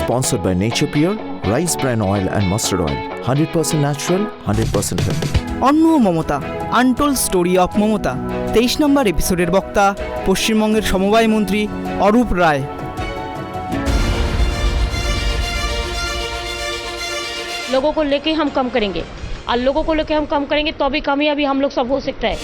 Sponsored by Nature Pure, Rice Bran Oil and Mustard Oil. 100% natural, 100% healthy. অন্য Mamata, untold story of Mamata. 23 নম্বর এপিসোডের বক্তা পশ্চিমবঙ্গের সমবায় মন্ত্রী অরূপ রায়। लोगों को लेके हम कम करेंगे और लोगों को लेके हम कम करेंगे तो भी कामयाबी हम लोग सब हो सकता है।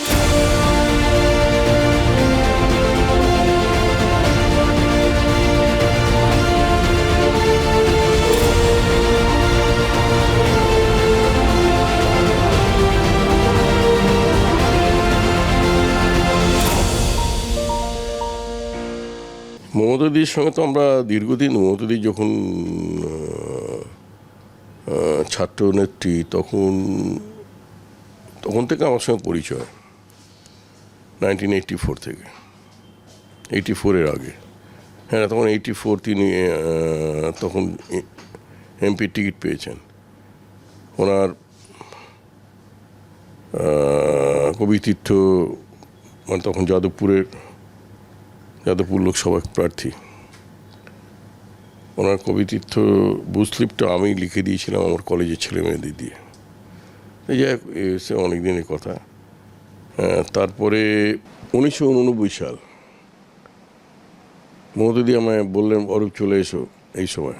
মমতাদির সঙ্গে তো আমরা দীর্ঘদিন মমতাদি যখন ছাত্র নেত্রী তখন থেকে আমার সঙ্গে পরিচয় 1984 থেকে 84-এর আগে। হ্যাঁ, তখন 84 তিনি তখন এমপি টিকিট পেয়েছেন। ওনার কবিতীর্থ মানে তখন যাদবপুর লোকসভা প্রার্থী। ওনার কবিতীর্থ বুস্লিপটা আমি লিখে দিয়েছিলাম আমার কলেজের ছেলে মেয়েদের দিয়ে। এই যাই সে অনেক দিনের কথা। তারপরে 1989 সাল মমতাদি আমায় বললেন, অরূপ চলে এসো। এই সময়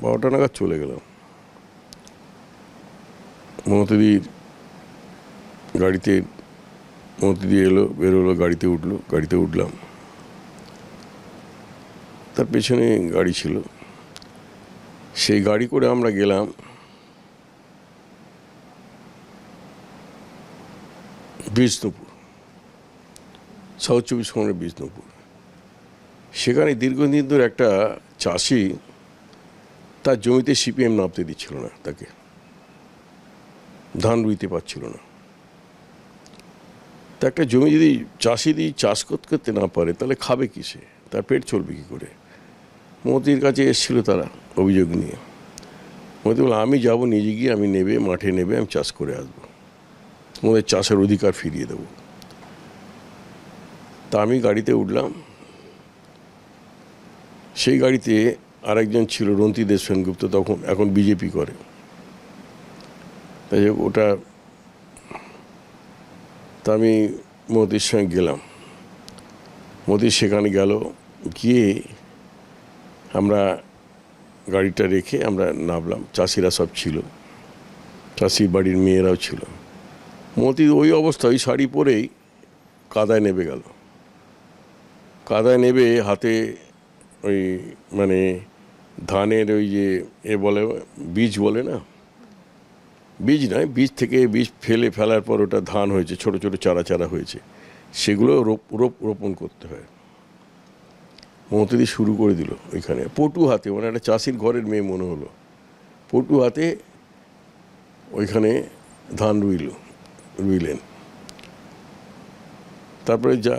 12টা নাগাদ চলে গেলাম। মমতাদির গাড়িতে মমতাদি এলো, বেরোলো, গাড়িতে উঠলাম। তার পেছনে গাড়ি ছিল, সেই গাড়ি করে আমরা গেলাম বিষ্ণুপুর, সাউথ 24 পরগনার বিষ্ণুপুর। সেখানে দীর্ঘদিন ধরে একটা চাষি তার জমিতে সিপিএম নামতে দিচ্ছিল না, তাকে ধান রুইতে পারছিল না। তা একটা জমি যদি চাষি দিয়ে চাষ করতে না পারে তাহলে খাবে কিসে, তার পেট চলবে কী করে? মোদির কাছে এসেছিল তারা অভিযোগ নিয়ে। মোদি বলে, আমি যাব নিজে গিয়ে, আমি মাঠে নেবে আমি চাষ করে আসবো, তোমাদের চাষের অধিকার ফিরিয়ে দেবো। তা আমি গাড়িতে উঠলাম। সেই গাড়িতে আরেকজন ছিল রন্তি দেশ সেনগুপ্ত, এখন বিজেপি করে। তাই তা আমি মোদির সঙ্গে গেলাম। মোদি সেখানে গিয়ে আমরা গাড়িটা রেখে আমরা নামলাম। চাষিরা সব ছিল, চাষির বাড়ির মেয়েরাও ছিল। মোদি ওই অবস্থা, ওই শাড়ি পরেই কাদায় নেমে গেল। কাদায় নেবে হাতে ওই মানে ধানের ওই যে বীজ বলে না, বীজ নয়, বীজ ফেলার পর ওটা ধান হয়েছে, ছোট ছোট চারা হয়েছে, সেগুলো রোপণ করতে হয়। মমতাদি শুরু করে দিল ওইখানে পটু হাতে, মানে একটা চাষির ঘরের মেয়ে মনে হলো, পটু হাতে ওইখানে ধান রুইলেন। তারপরে যা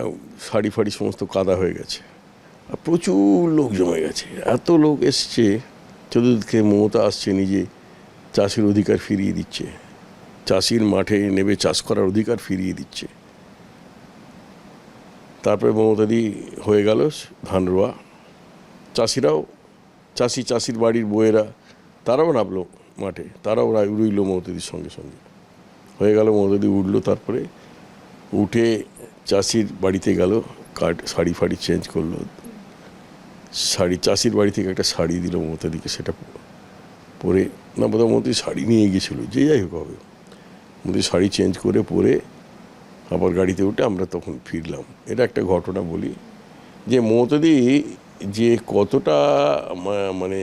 শাড়ি ফাড়ি সমস্ত কাদা হয়ে গেছে, আর প্রচুর লোক জমে গেছে। এত লোক এসছে, চতুর্দিকে মমতা আসছে, নিজে চাষির অধিকার ফিরিয়ে দিচ্ছে, চাষির মাঠে নেবে চাষ করার অধিকার ফিরিয়ে দিচ্ছে। তারপরে মমতাদি হয়ে গেল ধান রোয়া। চাষির বাড়ির বউয়েরা তারাও নামলো মাঠে, তারাও রুইল মমতাদির সঙ্গে সঙ্গে। হয়ে গেল, মমতাদি উঠলো। তারপরে উঠে চাষির বাড়িতে গেল, শাড়ি ফাড়ি চেঞ্জ করলো। চাষির বাড়ি থেকে একটা শাড়ি দিল মমতাদিকে, সেটা পরে না বোধহয় মমতাদি শাড়ি নিয়ে গিয়েছিল, যে যাই হোক হবে, মমতাদি শাড়ি চেঞ্জ করে পরে আবার গাড়িতে উঠে আমরা তখন ফিরলাম। এটা একটা ঘটনা বলি যে মমতাদি যে কতটা মানে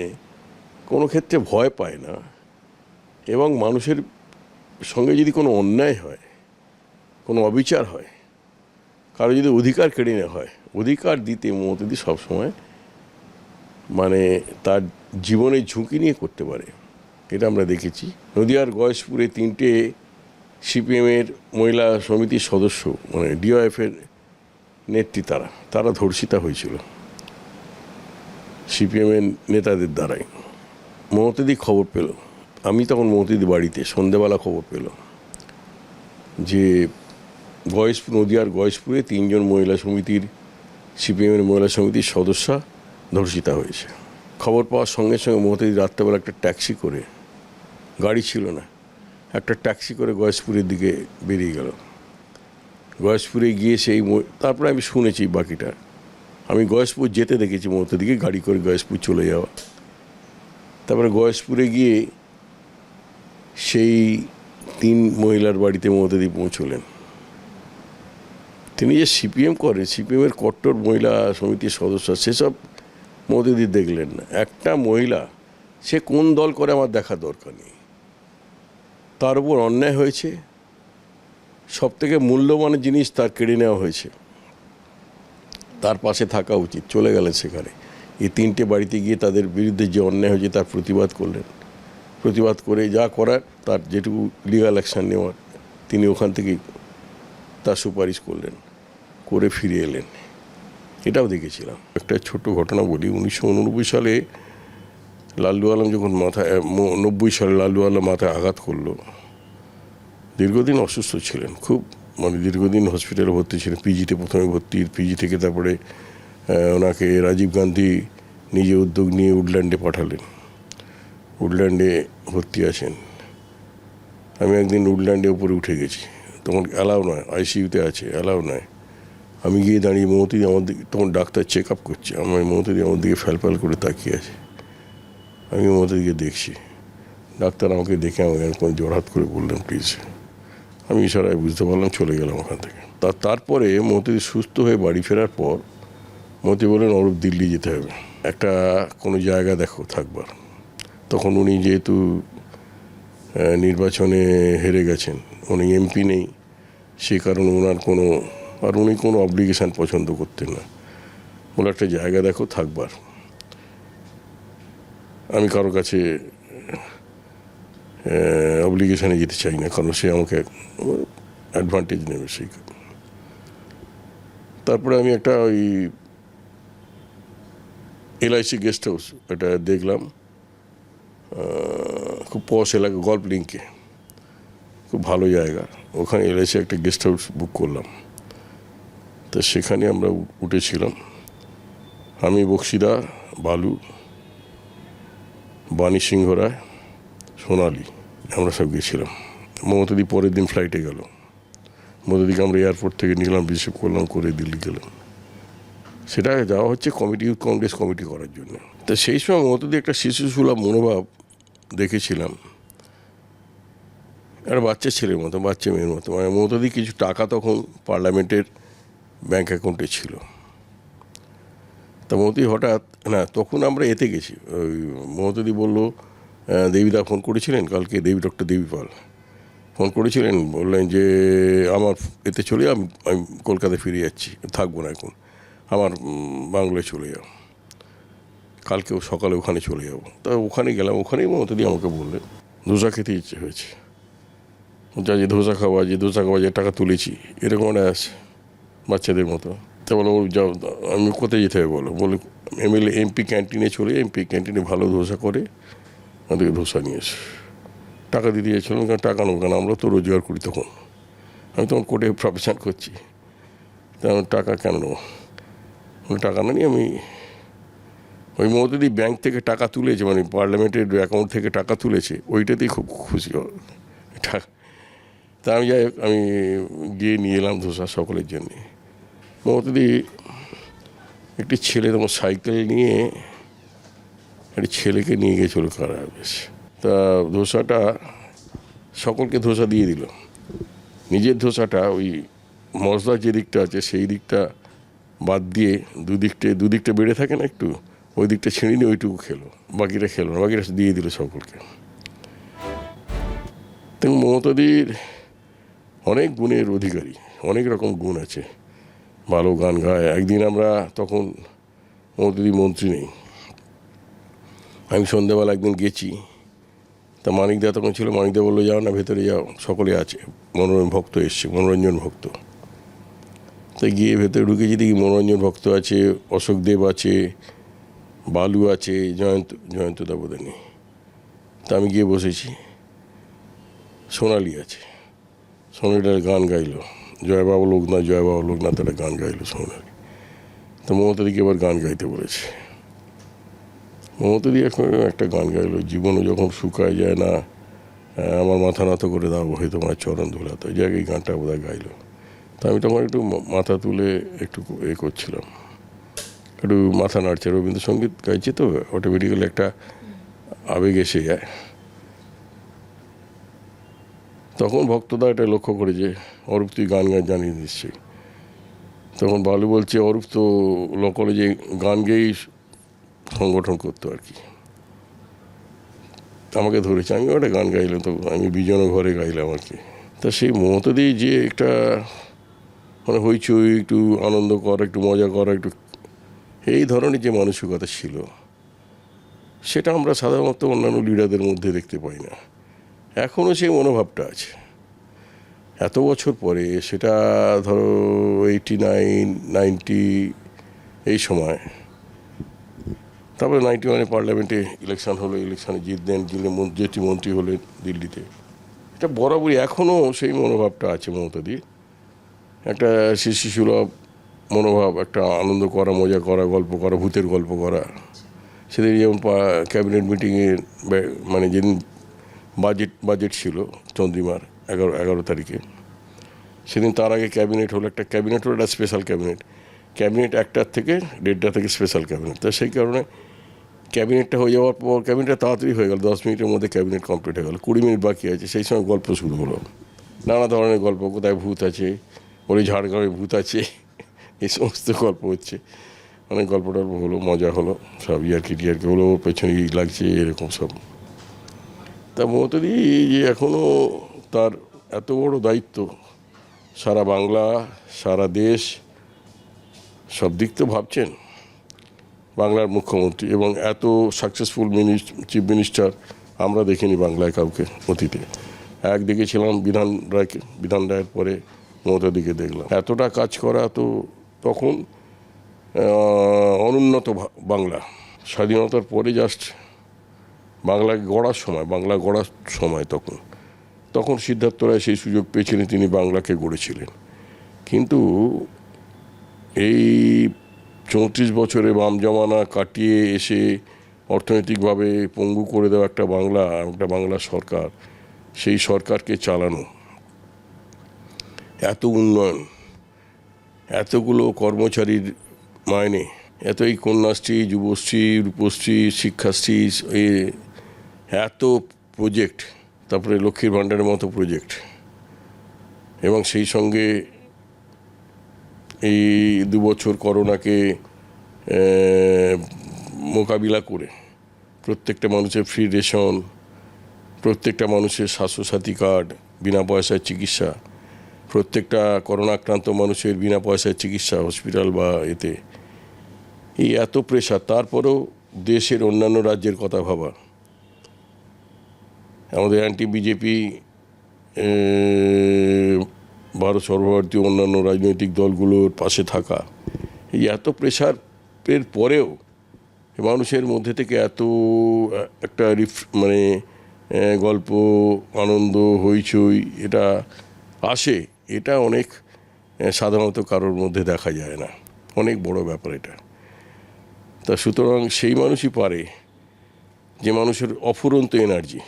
কোনো ক্ষেত্রে ভয় পায় না, এবং মানুষের সঙ্গে যদি কোনো অন্যায় হয়, কোনো অবিচার হয়, কারো যদি অধিকার কেড়ে নেওয়া হয়, অধিকার দিতে মমতাদি সবসময় মানে তার জীবনের ঝুঁকি নিয়ে করতে পারে। এটা আমরা দেখেছি। নদিয়ার গয়েশপুরে 3টে সিপিএমের মহিলা সমিতির সদস্য, মানে ডিওএফের নেত্রী, তারা ধর্ষিতা হয়েছিল সিপিএমের নেতাদের দ্বারাই। মমতাদি খবর পেল, আমি তখন মমতাদি বাড়িতে, সন্ধ্যেবেলা খবর পেল যে নদিয়ার গয়েশপুরে 3জন মহিলা সমিতির সিপিএমের মহিলা সমিতির সদস্যা ধর্ষিতা হয়েছে। খবর পাওয়ার সঙ্গে সঙ্গে মমতাদি রাত্রেবেলা একটা ট্যাক্সি করে, গাড়ি ছিল না, একটা ট্যাক্সি করে গয়েশপুরের দিকে বেরিয়ে গেল। গয়েশপুরে গিয়ে তারপরে আমি শুনেছি বাকিটা। আমি গয়েশপুর যেতে দেখেছি মমতাদিকে গাড়ি করে গয়েশপুর চলে যাওয়া। তারপরে গয়েশপুরে গিয়ে সেই 3 মহিলার বাড়িতে মমতাদি পৌঁছলেন। তিনি যে সিপিএম করেন, সিপিএমের কট্টর মহিলা সমিতির সদস্য, সেসব মমতাদি দেখলেন না। একটা মহিলা, সে কোন দল করে আমার দেখার দরকার নেই, তার উপর অন্যায় হয়েছে, সবথেকে মূল্যবান জিনিস তার কেড়ে নেওয়া হয়েছে, তার পাশে থাকা উচিত। চলে গেলেন সেখানে, এই 3টে বাড়িতে গিয়ে তাদের বিরুদ্ধে যে অন্যায় হয়েছে তার প্রতিবাদ করলেন। প্রতিবাদ করে যা করার, তার যেটুকু লিগাল অ্যাকশান নেওয়ার, তিনি ওখান থেকেই তার সুপারিশ করলেন, করে ফিরে এলেন। এটাও দেখেছিলাম। একটা ছোট ঘটনা বলি। 1989 সালে লাল্লু আলম যখন 90 সালে লাল্লু আলম মাথায় আঘাত করলো, দীর্ঘদিন অসুস্থ ছিলেন, খুব দীর্ঘদিন হসপিটালে ভর্তি ছিলেন। পিজিতে প্রথমে ভর্তি, পিজি থেকে তারপরে ওনাকে রাজীব গান্ধী নিজে উদ্যোগ নিয়ে উডল্যান্ডে পাঠালেন। উডল্যান্ডে ভর্তি আছেন। আমি একদিন উডল্যান্ডে উপরে উঠে গেছি, তখন অ্যালাউ নয়, আইসিইউতে আছে, অ্যালাউ নয়। আমি গিয়ে দাঁড়িয়ে মমতাদি আমার দিকে, তখন ডাক্তার চেক আপ করছে, মমতাদি আমার দিকে ফ্যালফ্যাল করে তাকিয়ে আছে। আমি মমতাদিকে দেখছি, ডাক্তার আমাকে দেখে আমাকে এরকম জোরহাত করে বললেন প্লিজ। আমি ইশারায় বুঝতে পারলাম, চলে গেলাম ওখান থেকে। তারপরে মমতাদি সুস্থ হয়ে বাড়ি ফেরার পর মমতাদি বললেন অরূপ দিল্লি যেতে হবে, একটা কোনো জায়গা দেখো থাকবার। তখন উনি যেহেতু নির্বাচনে হেরে গেছেন, উনি এমপি নেই, সেই কারণে ওনার উনি কোনো অব্লিগেশন পছন্দ করতেন না। বলে একটা জায়গা দেখো থাকবার। আমি কারো কাছে অব্লিগেশনে যেতে চাই না, কারণ সে আমাকে অ্যাডভান্টেজ নেবে সেই। তারপরে আমি একটা ওই LIC গেস্ট হাউস এটা দেখলাম, খুব পশ এলাকা, গল্ফ লিঙ্কে, খুব ভালো জায়গা। ওখানে LIC একটা গেস্ট হাউস বুক করলাম। তো সেখানে আমরা উঠেছিলাম, আমি, বক্সিদা, বালু, বাণী সিংহ রায়, সোনালি, আমরা সব গেছিলাম। মমতাদি পরের দিন ফ্লাইটে গেল। মমতাদিকে আমরা এয়ারপোর্ট থেকে নিলাম, রিসিভ করলাম, করে দিল্লি গেলাম। সেটা যাওয়া হচ্ছে ইউথ কংগ্রেস কমিটি করার জন্য। তা সেই সময় মমতাদি একটা শিশুসুলভ মনোভাব দেখেছিলাম, একটা বাচ্চা ছেলের মতো, বাচ্চা মেয়ের মতো। মমতাদি কিছু টাকা তখন পার্লামেন্টের ব্যাঙ্ক অ্যাকাউন্টে ছিল। তা মমতাদি হঠাৎ, না তখন আমরা এতে গেছি, ওই মমতাদি বললো, দেবীদা ফোন করেছিলেন কালকে, ডক্টর দেবী পাল ফোন করেছিলেন, বললেন যে আমার এতে চলে আমি কলকাতায় ফিরে যাচ্ছি, থাকবো না এখন, আমার বাংলায় চলে যাও, কালকেও সকালে ওখানে চলে যাবো। তা ওখানে গেলাম। ওখানেই মমতাদি আমাকে বললেন ধোসা খেতে ইচ্ছে হয়েছে, যে ধোসা খাওয়া, যে টাকা তুলেছি, এরকম একটা আছে বাচ্চাদের মতো। তা বলো যাও, আমি কোথায় যেতে হবে বলো? বলে MP ক্যান্টিনে চলে, MP ক্যান্টিনে ভালো ধোসা করে, আমাদেরকে ধোসা নিয়ে এসে টাকা দিতে যাচ্ছিলাম। কারণ টাকা নেবো কেন, আমরা তো রোজগার করি। তখন আমি কোর্টে প্রফেশন করছি, তা আমি টাকা কেন নেবো? টাকা না নিয়ে আমি ওই মমতাদি ব্যাংক থেকে টাকা তুলেছে, পার্লামেন্টের অ্যাকাউন্ট থেকে টাকা তুলেছে, ওইটাতেই খুব খুশি। তা আমি গিয়ে নিয়ে এলাম ধোসা সকলের জন্যে। মমতাদি একটি ছেলে তোমার সাইকেল নিয়ে একটি ছেলেকে নিয়ে গেছিল কারা বেশ। তা ধোসাটা সকলকে ধোসা দিয়ে দিল, নিজের ধোসাটা ওই মশলার যে দিকটা আছে সেই দিকটা বাদ দিয়ে দুদিকটা বেড়ে থাকে না একটু, ওই দিকটা ছিঁড়ে নিয়ে ওইটুকু খেলো, বাকিটা খেলো না, বাকিটা দিয়ে দিল সকলকে। তেমন মমতাদির অনেক গুণের অধিকারী, অনেক রকম গুণ আছে। ভালো গান গায়। একদিন আমরা তখন মমতাদি মন্ত্রী নেই, আমি সন্ধ্যাবেলা একদিন গেছি, তা মানিকদা তখন ছিল। মানিকদা বললো যাও না, ভেতরে যাও, সকলে আছে, মনোরঞ্জন ভক্ত। তাই গিয়ে ভেতরে ঢুকেছি, দেখি মনোরঞ্জন ভক্ত আছে, অশোক দেব আছে, বালু আছে, জয়ন্তদা বোধহয় নেই। তা আমি গিয়ে বসেছি, সোনালি আছে, সোনালিটার গান গাইলো, জয় বাবা লোকনাথ একটা গান গাইলো সোনালি। তো মমতাদিকে এবার গান গাইতে বলেছে। মমতা দি এখন একটা গান গাইলো, জীবনে যখন শুকায় যায় না আমার মাথা নত করে দাও হয়তো তোমার চরণ ধুলাতে, ওই জায়গায় এই গানটা বোধহয় গাইলো। তা আমি তখন একটু মাথা তুলে একটু করছিলাম, একটু মাথা নাড়ছে। রবীন্দ্রসঙ্গীত গাইছে তো অটোমেটিক্যালি একটা আবেগ এসে যায়। তখন ভক্তদা এটা লক্ষ্য করে যে অরূপ তুই গান জানিয়ে নিশ্চয়ই। তখন বালু বলছে অরূপ তো ল কলেজে গান গেয়েই সংগঠন করতো আর কি, আমাকে ধরেছে। আমি একটা গান গাইলাম, তো আমি বিজন ঘরে গাইলাম আর কি। তা সেই মমতা দিয়ে যে একটা মানে হইচই, একটু আনন্দ করা, একটু মজা করা, একটু এই ধরনের যে মানসিকতা ছিল, সেটা আমরা সাধারণত অন্যান্য লিডারদের মধ্যে দেখতে পাই না। এখনও সেই মনোভাবটা আছে এত বছর পরে। সেটা ধরো 89, 90 এই সময়, তারপরে 91-এ পার্লামেন্টে ইলেকশন হলো, ইলেকশনে জিতলেন, যেটি মন্ত্রী হলেন দিল্লিতে। এটা বরাবরই এখনও সেই মনোভাবটা আছে মমতা দি, একটা শিশুসুলভ মনোভাব, একটা আনন্দ করা, মজা করা, গল্প করা, ভূতের গল্প করা। সেদিন যেমন ক্যাবিনেট মিটিংয়ের মানে যেদিন বাজেট ছিল চন্দ্রিমার 11 তারিখে, সেদিন তার আগে ক্যাবিনেট হলো, একটা ক্যাবিনেট হলো, একটা স্পেশাল ক্যাবিনেট 1টা থেকে 1:30 থেকে স্পেশাল ক্যাবিনেট। তো সেই কারণে ক্যাবিনেটটা হয়ে যাওয়ার পর, ক্যাবিনেটটা তাড়াতাড়ি হয়ে গেল, 10 মিনিটের মধ্যে ক্যাবিনেট কমপ্লিট হয়ে গেল। 20 মিনিট বাকি আছে, সেই সময় গল্প শুরু হলো, নানা ধরনের গল্প। কোথায় ভূত আছে, ওই ঝাড়গ্রামে ভূত আছে, এই সমস্ত গল্প হচ্ছে। অনেক গল্প টল্প হলো, মজা হলো, সব ইয়ার্কি টিয়ার্কি হলো, ওর পেছনে লাগছে এরকম সব। তা মমতা দি যে এখনও তার এত বড় দায়িত্ব, সারা বাংলা, সারা দেশ, সব দিক তো ভাবছেন। বাংলার মুখ্যমন্ত্রী এবং এত সাকসেসফুল চিফ মিনিস্টার আমরা দেখিনি বাংলায় কাউকে অতীতে। একদিকে ছিলাম বিধান রায়ের পরে মমতা দিকে দেখলাম। এতটা কাজ করা, তো তখন অনুন্নত বাংলা, স্বাধীনতার পরে জাস্ট বাংলা গড়ার সময় তখন সিদ্ধার্থ রায় সেই সুযোগ পেয়েছিলেন, তিনি বাংলাকে গড়েছিলেন। কিন্তু এই 34 বছরে বাম জমানা কাটিয়ে এসে অর্থনৈতিকভাবে পঙ্গু করে দেওয়া একটা বাংলা সরকার, সেই সরকারকে চালানো, এত উন্নয়ন, এতগুলো কর্মচারীর মাইনে, এতই কন্যাশ্রী, যুবশ্রী, রূপশ্রী, শিক্ষাশ্রী, এত প্রজেক্ট, তারপরে লক্ষ্মীর ভাণ্ডারের মতো প্রজেক্ট, এবং সেই সঙ্গে এই 2 বছর করোনাকে মোকাবিলা করে প্রত্যেকটা মানুষের ফ্রি রেশন, প্রত্যেকটা মানুষের স্বাস্থ্যসাথী কার্ড, বিনা পয়সায় চিকিৎসা, প্রত্যেকটা করোনা আক্রান্ত মানুষের বিনা পয়সায় চিকিৎসা হসপিটাল বা এতে। এই এত প্রেশার, তারপরেও দেশের অন্যান্য রাজ্যের কথা ভাবা, আমাদের অ্যান্টি বিজেপি ভারত সর্বভারতীয় অন্যান্য রাজনৈতিক দলগুলোর পাশে থাকা, এই এত প্রেশারের পরেও মানুষের মধ্যে থেকে এত একটা মানে গল্প, আনন্দ, হইচই এটা আসে, এটা অনেক সাধারণত কারোর মধ্যে দেখা যায় না। অনেক বড় ব্যাপার এটা। তা সুতরাং সেই মানুষই পারে, যে মানুষের অফুরন্ত এনার্জি,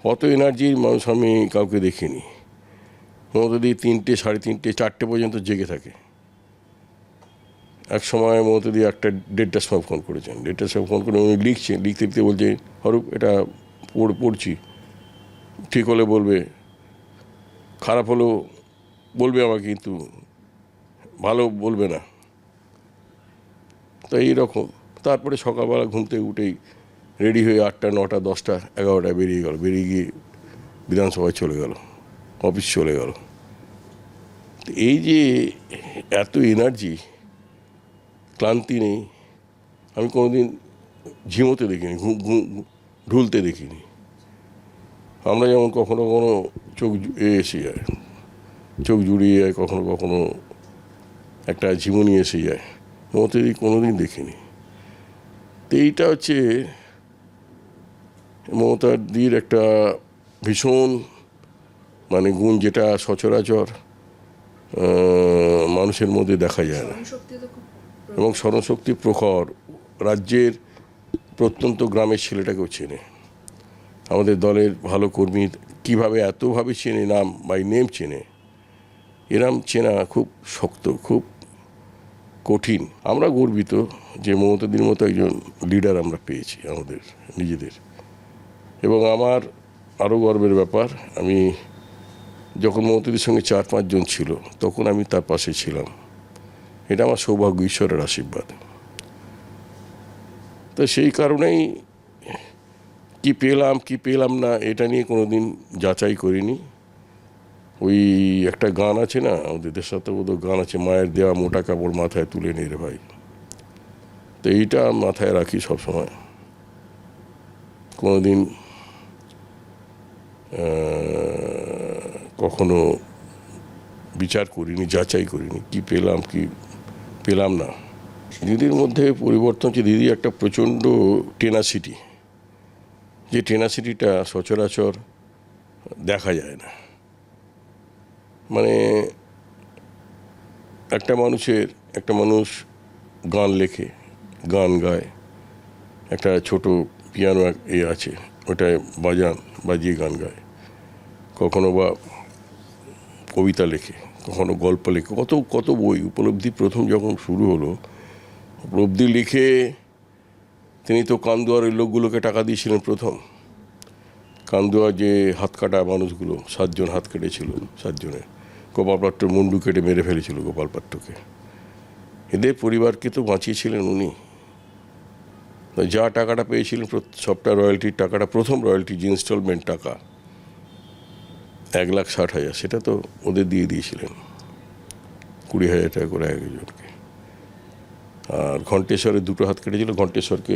অত এনার্জির মানুষ আমি কাউকে দেখিনি। মমতা দি 3টে, 3:30, 4টে পর্যন্ত জেগে থাকে। এক সময় মমতা দি 1:30টার সময় ফোন করেছেন। 1:30টার সময় ফোন করে উনি লিখতে বলছে, অরূপ এটা পড়ছি, ঠিক হলে বলবে, খারাপ হলেও বলবে আমাকে, কিন্তু ভালো বলবে না। তো এইরকম। তারপরে সকালবেলা ঘুম থেকে উঠেই রেডি হয়ে 8টা, 9টা, 10টা, 11টায় বেরিয়ে গিয়ে বিধানসভায় চলে গেল, অফিস চলে গেল। এই যে এত এনার্জি, ক্লান্তি নেই, আমি কোনোদিন ঝিমোতে দেখিনি, ঢুলতে দেখিনি। আমরা যেমন কখনো কখনো চোখ এসে যায়, চোখ জুড়িয়ে যায়, কখনো কখনো একটা ঝিমুনি এসে যায়, মমতা দি কোনোদিন দেখিনি। তো এইটা হচ্ছে মমতা দির একটা ভীষণ মানে গুণ, যেটা সচরাচর মানুষের মধ্যে দেখা যায় না। এবং স্মরণশক্তি প্রখর, রাজ্যের প্রত্যন্ত গ্রামের ছেলেটাকেও চেনে, আমাদের দলের ভালো কর্মী কীভাবে এতভাবে চেনে, নাম বাই নেম চেনে, এরম চেনা খুব শক্ত, খুব কঠিন। আমরা গর্বিত যে মমতাদির মতো একজন লিডার আমরা পেয়েছি আমাদের নিজেদের। এবং আমার আরও গর্বের ব্যাপার, আমি যখন মমতাদির সঙ্গে 4-5 জন ছিল তখন আমি তার পাশে ছিলাম। এটা আমার সৌভাগ্য, ঈশ্বরের আশীর্বাদ। তো সেই কারণেই কি পেলাম না এটা নিয়ে কোনো দিন যাচাই করিনি। ওই একটা গান আছে না, আমাদের দেশাত্মবোধক গান আছে, মায়ের দেওয়া মোটা কাপড় মাথায় তুলে নে রে ভাই। তো এইটা মাথায় রাখি সবসময়। কোনোদিন কখনো বিচার করিনি, যাচাই করিনি কি পেলাম না। দিদির মধ্যে পরিবর্তন হচ্ছে, দিদি একটা প্রচণ্ড টেনাসিটি, যে টেনাসিটিটা সচরাচর দেখা যায় না। মানে একটা মানুষ গান লেখে, গান গায়, একটা ছোট পিয়ানো আছে, ওটায় বাজিয়ে গান গায়, কখনো বা কবিতা লেখে, কখনো গল্প লেখে, কত বই। উপলব্ধি প্রথম যখন শুরু হলো, উপলব্ধি লিখে তিনি তো কান্দুয়ার লোকগুলোকে টাকা দিয়েছিলেন প্রথম। কান্দুয়া যে হাত কাটা মানুষগুলো, 7 জন হাত কেটেছিল, 7 জনের, গোপাল পাত্র মুন্ডু কেটে মেরে ফেলেছিল গোপাল পাত্রকে, এদের পরিবারকে তো বাঁচিয়েছিলেন উনি। যা টাকাটা পেয়েছিলেন সবটা রয়্যালটির টাকাটা, প্রথম রয়্যালটি যে ইনস্টলমেন্ট টাকা 1,60,000, সেটা তো ওদের দিয়েছিলেন, 20,000 টাকা করে একজনকে। আর ঘণ্টেশ্বরের 2টো হাত কেটেছিল, ঘণ্টেশ্বরকে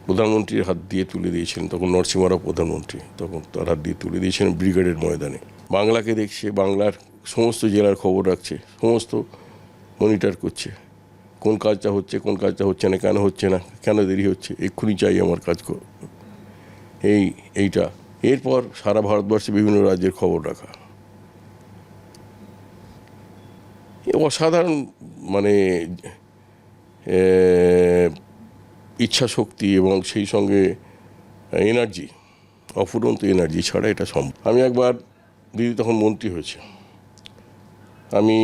প্রধানমন্ত্রীর হাত দিয়ে তুলে দিয়েছিলেন, তখন নরসিংহরাও প্রধানমন্ত্রী, তখন তার হাত দিয়ে তুলে দিয়েছিলেন ব্রিগেডের ময়দানে। বাংলাকে দেখছে, বাংলার সমস্ত জেলার খবর রাখছে, সমস্ত মনিটর করছে, কোন কাজটা হচ্ছে না, কেন হচ্ছে না, কেন দেরি হচ্ছে, এক্ষুনি চাই আমার কাজ এইটা। এরপর সারা ভারতবর্ষে বিভিন্ন রাজ্যের খবর রাখা, অসাধারণ মানে ইচ্ছা শক্তি এবং সেই সঙ্গে এনার্জি, অফুরন্ত এনার্জি ছাড়া এটা সম্ভব। আমি একবার, দিদি তখন মন্ত্রী হয়েছে, আমি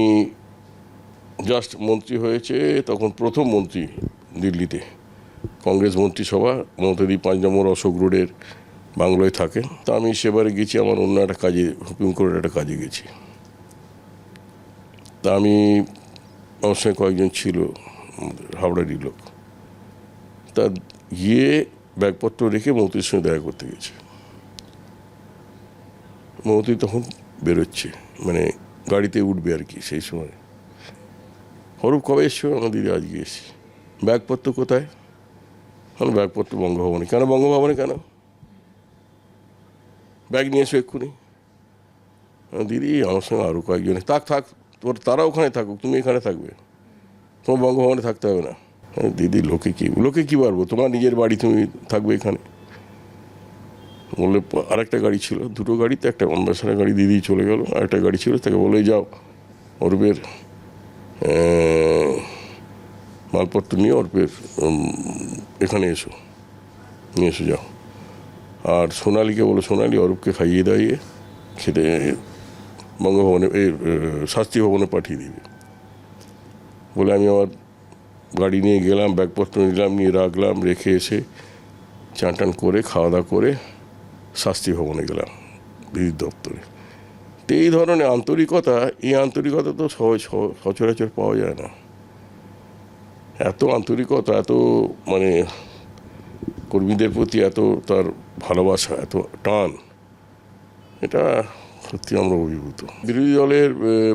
জাস্ট মন্ত্রী হয়েছে তখন, প্রথম মন্ত্রী দিল্লিতে, কংগ্রেস মন্ত্রিসভা, মমতাদি 5 নম্বর অশোক রোডের বাংলোয় থাকে। তা আমি সেবারে গেছি, আমার অন্য একটা কাজে, হুপিং করে একটা কাজে গেছি। তা আমার সঙ্গে কয়েকজন ছিল হাওড়ারই লোক, তা গিয়ে ব্যাগপত্র রেখে মমতাদির সঙ্গে দেখা করতে গেছে। মমতাদি তখন বেরোচ্ছে, মানে গাড়িতে উঠবে আর কি সেই সময়। অরূপ কবে এসছো? আমার দিদি আজকে এসছি। ব্যাগপত্র কোথায়? ব্যাগপত্র বঙ্গভবনে। কেন বঙ্গভবনে কেন? ব্যাগ নিয়ে এসো এক্ষুনি। দিদি আমার সঙ্গে আরও কয়েকজনে, থাক তারা ওখানে থাকুক, তুমি এখানে থাকবে, তোমার বঙ্গভবনে থাকতে হবে না। দিদি লোকে কি পারবো, তোমার নিজের বাড়ি, তুমি থাকবে এখানে। বললে আরেকটা গাড়ি ছিল, 2টো গাড়িতে, একটা অন্বেষণের গাড়ি দিদি চলে গেল, আরেকটা গাড়ি ছিল, তাকে বলে যাও অরূপের মালপত্র নিয়ে অরূপের এখানে নিয়ে এসো যাও। আর সোনালিকে বলো, সোনালি অরূপকে খাইয়ে দাইয়ে খেতে বঙ্গভবনে, শাস্ত্রী ভবনে পাঠিয়ে দিবে। বলে আমি আমার গাড়ি নিয়ে গেলাম, ব্যাগপত্র নিলাম, নিয়ে রাখলাম, রেখে এসে চান টান করে খাওয়া দাওয়া করে শাস্ত্রী ভবনে গেলাম, দিদির দপ্তরে। তো এই ধরনের আন্তরিকতা তো সচরাচর পাওয়া যায় না। এত আন্তরিকতা, এত মানে কর্মীদের প্রতি এত তার ভালোবাসা, এত টান, এটা সত্যি আমরা অভিভূত। বিরোধী দলের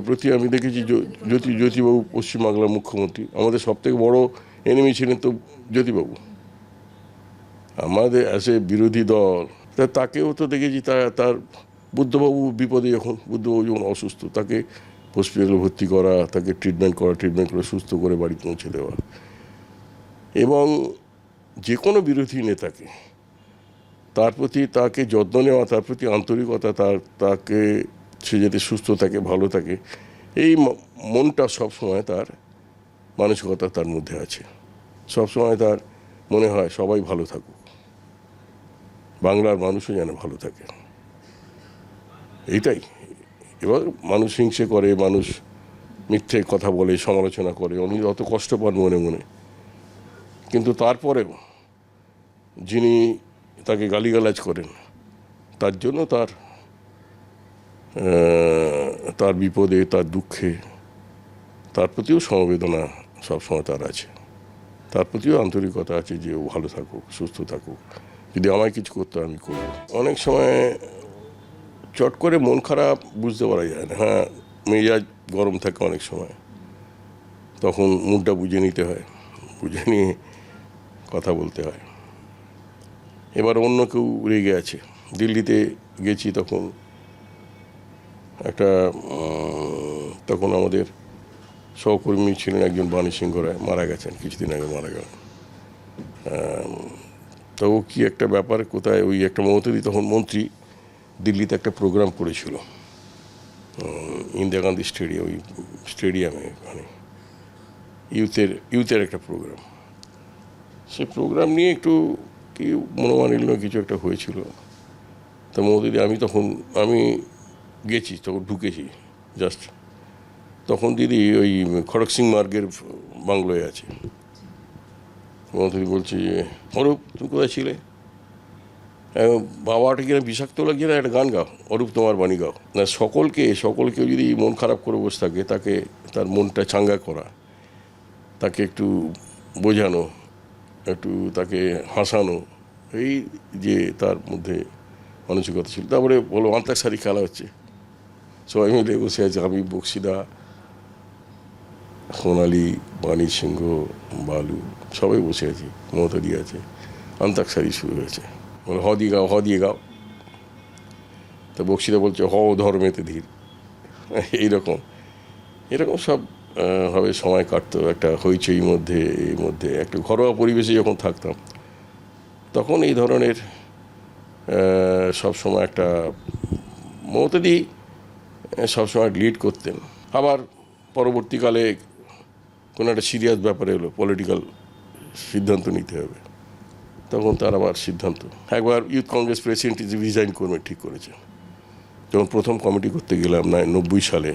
প্রতি আমি দেখেছি জ্যোতিবাবু পশ্চিমবাংলার মুখ্যমন্ত্রী, আমাদের সবথেকে বড় এনিমি ছিলেন তো জ্যোতিবাবু, আমাদের অ্যাজ এ বিরোধী দল। তাকেও তো দেখেছি, তার বুদ্ধবাবু বিপদে, বুদ্ধবাবু যখন অসুস্থ, তাকে হসপিটালে ভর্তি করা, তাকে ট্রিটমেন্ট করে সুস্থ করে বাড়ি পৌঁছে দেওয়া। এবং যে কোনো বিরোধী নেতাকে, তার প্রতি তাকে যত্ন নেওয়া, তার প্রতি আন্তরিকতা, তাকে সে যাতে সুস্থ থাকে, ভালো থাকে, এই মনটা সবসময়, তার মানসিকতা তার মধ্যে আছে। সবসময় তার মনে হয় সবাই ভালো থাকুক, বাংলার মানুষও যেন ভালো থাকে, এইটাই। এবার মানুষ হিংসে করে, মানুষ মিথ্যে কথা বলে, সমালোচনা করে, উনি অত কষ্ট পান মনে মনে, কিন্তু তারপরেও যিনি তাকে গালিগালাজ করেন তার জন্য তার বিপদে, তার দুঃখে, তার প্রতিও সমবেদনা সবসময় তার আছে, তার প্রতিও আন্তরিকতা আছে যে ও ভালো থাকুক, সুস্থ থাকুক, যদি আমায় কিছু করতে হয় আমি করব। অনেক সময় চট করে মন খারাপ বুঝতে পারা যায় না, হ্যাঁ মেজাজ গরম থাকে অনেক সময়, তখন মুডটা বুঝে নিতে হয়, বুঝে নিয়ে কথা বলতে হয়। এবার অন্য কেউ রেগে আছে, দিল্লিতে গেছি তখন তখন আমাদের সহকর্মী ছিলেন একজন বাণী সিংহ রায়, মারা গেছেন, কিছুদিন আগে মারা গেলেন। তো কি একটা ব্যাপার, কোথায় ওই একটা মমতাদি তখন মন্ত্রী দিল্লিতে একটা প্রোগ্রাম করেছিল ইন্দিরা গান্ধী স্টেডিয়ামে, মানে ইউথের একটা প্রোগ্রাম। সেই প্রোগ্রাম নিয়ে একটু কি মনোমালিন্য কিছু একটা হয়েছিল। তো মমতাদি আমি গেছি, তখন ঢুকেছি জাস্ট, তখন দিদি ওই খড়ক সিং মার্গের বাংলোয় আছে। মমতাদি বলছি যে অরূপ তুমি কোথায় ছিলে, বাবাটা কিনা বিষাক্ত লাগছে না, একটা গান গাও, অরূপ তোমার বাণী গাও। না সকলকে যদি মন খারাপ করে বসে থাকে, তাকে তার মনটা চাঙ্গা করা, তাকে একটু বোঝানো, একটু তাকে হাসানো, এই যে তার মধ্যে মানসিকতা ছিল। তারপরে বলো অন্তাক্ষরী খেলা হচ্ছে, সবাই মিলে বসে আছে, আমি, বক্সিদা, সোনালি, বাণী সিংহ, বালু, সবাই বসে আছি, মমতাদি আছে, অন্তাক্ষরী শুরু হয়েছে, বলে হ দিয়ে গাও। তা বক্সিদা বলছে হ ধর্মেতে ধীর, এইরকম সব ভাবে সময় কাটতো। একটা হইচই মধ্যে একটা ঘরোয়া পরিবেশে যখন থাকতাম, তখন এই ধরনের সবসময় একটা মমতাদি সবসময় লিড করতেন। আবার পরবর্তীকালে কোনো একটা সিরিয়াস ব্যাপারে হলো, পলিটিক্যাল সিদ্ধান্ত নিতে হবে, তখন তার আবার সিদ্ধান্ত। একবার ইউথ কংগ্রেস প্রেসিডেন্ট রিজাইন করবে ঠিক করেছে। যখন প্রথম কমিটি করতে গেলাম 90 সালে,